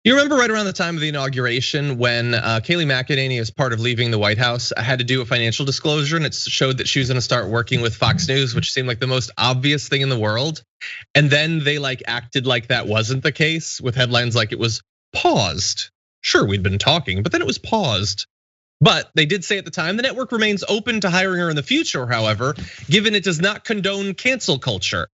You remember right around the time of the inauguration when Kayleigh McEnany, as part of leaving the White House, had to do a financial disclosure, and it showed that she was gonna start working with Fox News, which seemed like the most obvious thing in the world. And then they acted like that wasn't the case, with headlines like it was paused. Sure, we'd been talking, but then it was paused. But they did say at the time, the network remains open to hiring her in the future, however, given it does not condone cancel culture.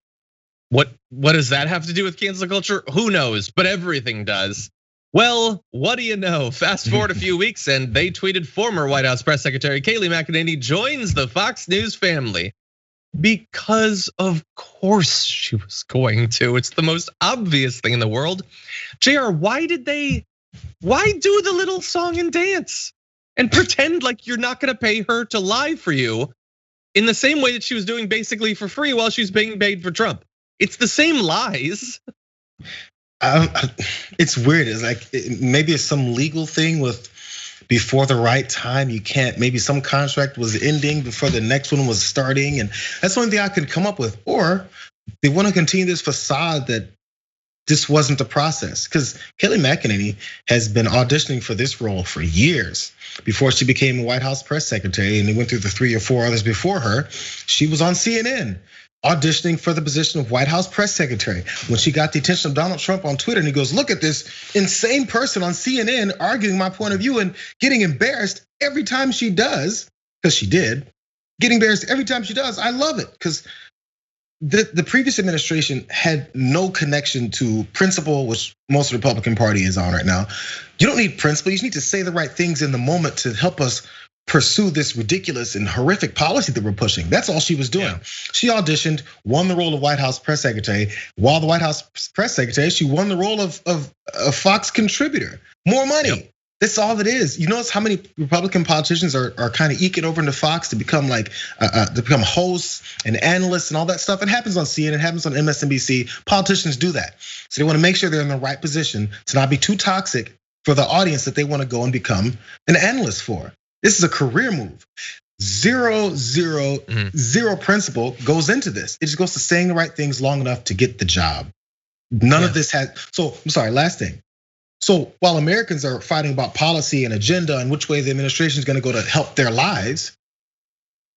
What does that have to do with cancel culture? Who knows, but everything does. Well, what do you know? Fast forward a few weeks and they tweeted former White House press secretary Kayleigh McEnany joins the Fox News family. Because of course she was going to. It's the most obvious thing in the world. JR, why do the little song and dance and pretend like you're not gonna pay her to lie for you in the same way that she was doing basically for free while she was being paid for Trump? It's the same lies. It's weird. It's like maybe it's some legal thing with before the right time. You can't. Maybe some contract was ending before the next one was starting, and that's the only thing I could come up with. Or they want to continue this facade that this wasn't the process. Because Kayleigh McEnany has been auditioning for this role for years before she became a White House press secretary, and they went through the 3 or 4 others before her. She was on CNN. Auditioning for the position of White House press secretary. When she got the attention of Donald Trump on Twitter and he goes, look at this insane person on CNN arguing my point of view and getting embarrassed every time she does, because she did, getting embarrassed every time she does. I love it, because the previous administration had no connection to principle, which most of the Republican Party is on right now. You don't need principle, you just need to say the right things in the moment to help us pursue this ridiculous and horrific policy that we're pushing. That's all she was doing. Yeah. She auditioned, won the role of White House press secretary. While the White House press secretary, she won the role of a Fox contributor. More money. Yep. That's all it is. You notice how many Republican politicians are kind of eking over into Fox to become hosts and analysts and all that stuff. It happens on CNN, it happens on MSNBC. Politicians do that. So they want to make sure they're in the right position to not be too toxic for the audience that they want to go and become an analyst for. This is a career move. Zero principle goes into this. It just goes to saying the right things long enough to get the job. None of this has, so I'm sorry, last thing. So while Americans are fighting about policy and agenda and which way the administration is gonna go to help their lives,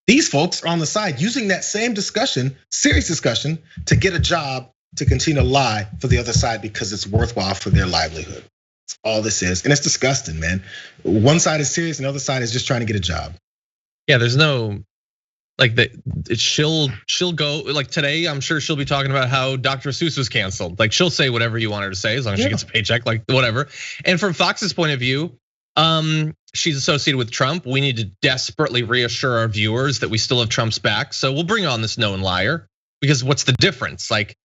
these folks are on the side using that same discussion, serious discussion, to get a job to continue to lie for the other side because it's worthwhile for their livelihood. That's all this is, and it's disgusting, man. One side is serious, and the other side is just trying to get a job. Yeah, there's no she'll go like today. I'm sure she'll be talking about how Dr. Seuss was canceled. Like she'll say whatever you want her to say as long as she gets a paycheck, like whatever. And from Fox's point of view, she's associated with Trump. We need to desperately reassure our viewers that we still have Trump's back. So we'll bring on this known liar, because what's the difference? Like,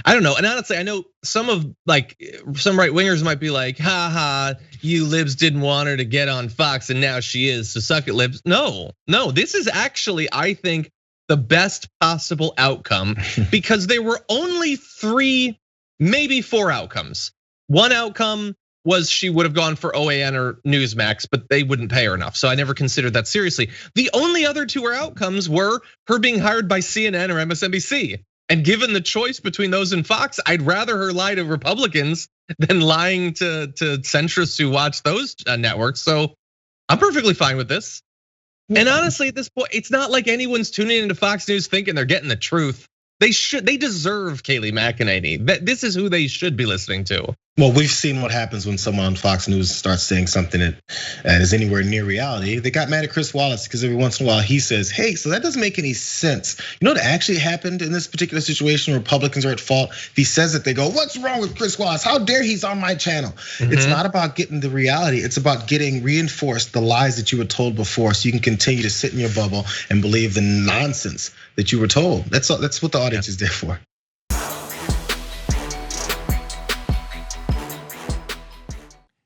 I don't know. And honestly, I know some right wingers might be like, ha ha, you libs didn't want her to get on Fox and now she is, so suck it, libs. No, this is actually, I think, the best possible outcome because there were only 3, maybe 4 outcomes. One outcome was she would have gone for OAN or Newsmax, but they wouldn't pay her enough. So I never considered that seriously. The only other 2 outcomes were her being hired by CNN or MSNBC. And given the choice between those and Fox, I'd rather her lie to Republicans than lying to centrists who watch those networks. So I'm perfectly fine with this. And honestly, at this point, it's not like anyone's tuning into Fox News thinking they're getting the truth. They deserve Kayleigh McEnany. This is who they should be listening to. Well, we've seen what happens when someone on Fox News starts saying something that is anywhere near reality. They got mad at Chris Wallace because every once in a while he says, hey, so that doesn't make any sense. You know what actually happened in this particular situation? Republicans are at fault. If he says it, they go, what's wrong with Chris Wallace? How dare he's on my channel? It's not about getting the reality. It's about getting reinforced the lies that you were told before so you can continue to sit in your bubble and believe the nonsense that you were told. That's what the audience is there for.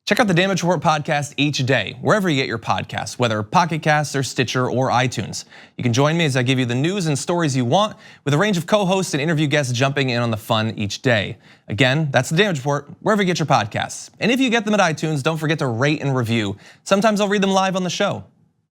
Check out the Damage Report podcast each day, wherever you get your podcasts, whether Pocket Casts or Stitcher or iTunes. You can join me as I give you the news and stories you want, with a range of co-hosts and interview guests jumping in on the fun each day. Again, that's the Damage Report, wherever you get your podcasts. And if you get them at iTunes, don't forget to rate and review. Sometimes I'll read them live on the show.